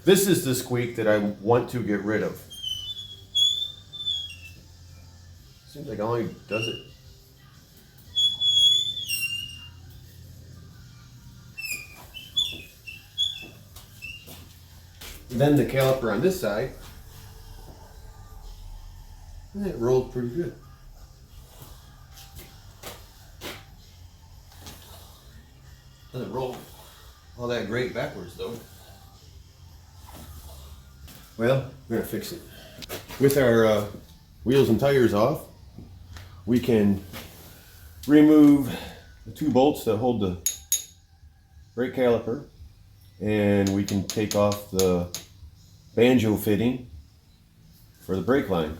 This is the squeak that I want to get rid of. Seems like it only does it. Then the caliper on this side, it rolled pretty good. Doesn't roll all that great backwards though. Well, we're gonna fix it. With our wheels and tires off, we can remove the 2 bolts that hold the brake caliper, and we can take off the banjo fitting for the brake line.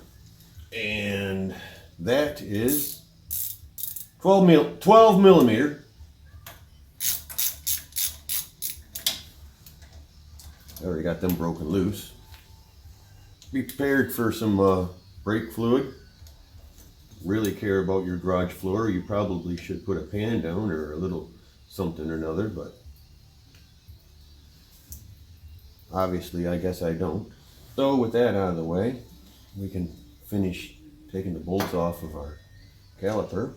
And that is 12 millimeter. I already got them broken loose. Be prepared for some brake fluid. Really care about your garage floor, you probably should put a pan down or a little something or another, but obviously I guess I don't. So with that out of the way, we can finish taking the bolts off of our caliper.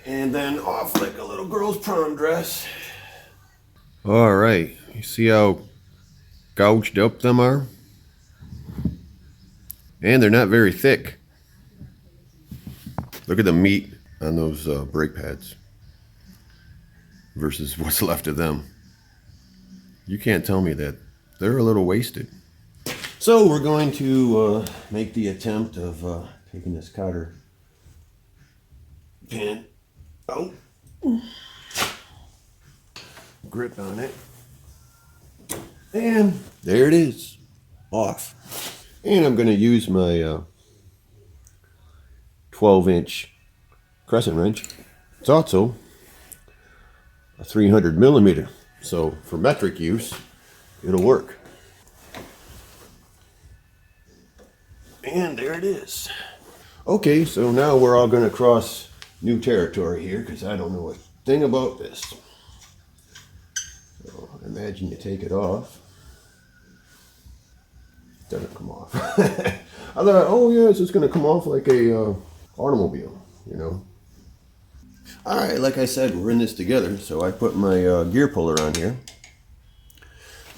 And then off like a little girl's prom dress. Alright, you see how gouged up them are? And they're not very thick. Look at the meat on those brake pads versus what's left of them. You can't tell me that they're a little wasted. So we're going to make the attempt of taking this cotter pin out. Grip on it. And there it is. Off. And I'm going to use my 12-inch crescent wrench. It's also a 300 millimeter. So for metric use, it'll work. And there it is. Okay, so now we're all going to cross new territory here because I don't know a thing about this. So imagine you take it off. It doesn't come off. I thought, oh yeah, it's just going to come off like a automobile, you know. Alright, like I said, we're in this together, so I put my gear puller on here.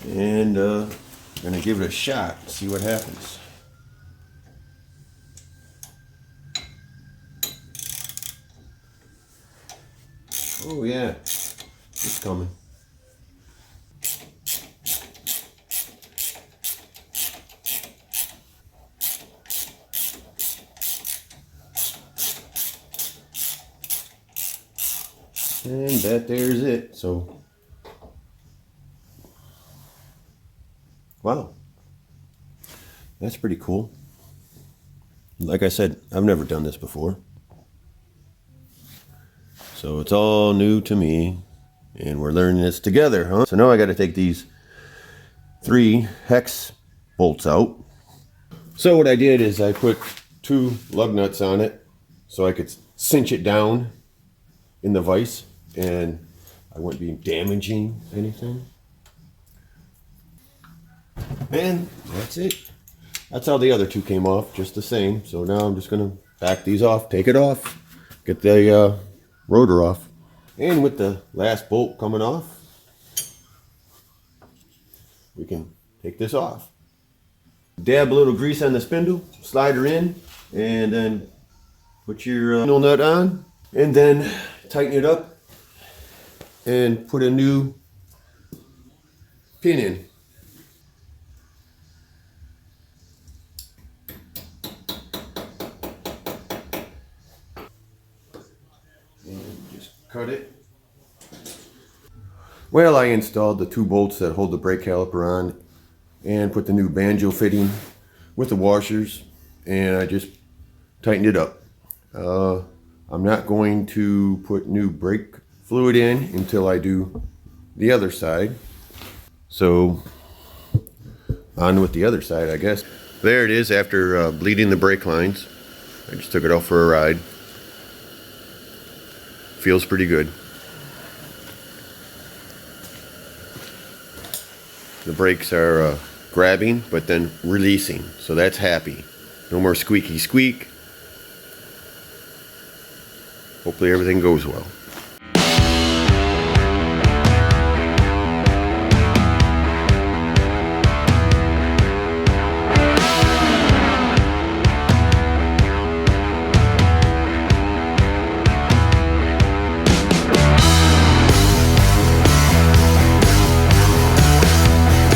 And I'm going to give it a shot, see what happens. Oh yeah, it's coming. And that there's it. So, wow, that's pretty cool. Like I said, I've never done this before. So it's all new to me, and we're learning this together, huh? So now I got to take these 3 hex bolts out. So what I did is I put 2 lug nuts on it so I could cinch it down in the vise and I wouldn't be damaging anything. And that's it. That's how the other 2 came off, just the same. So now I'm just going to back these off, take it off, get the rotor off. And with the last bolt coming off, we can take this off. Dab a little grease on the spindle, slide her in, and then put your spindle nut on, and then tighten it up and put a new pin in. Cut it. Well, I installed the 2 bolts that hold the brake caliper on and put the new banjo fitting with the washers, and I just tightened it up. I'm not going to put new brake fluid in until I do the other side. So on with the other side, I guess. There it is after bleeding the brake lines. I just took it out for a ride. Feels pretty good. The brakes are grabbing but then releasing, so that's happy. No more squeaky squeak. Hopefully everything goes well.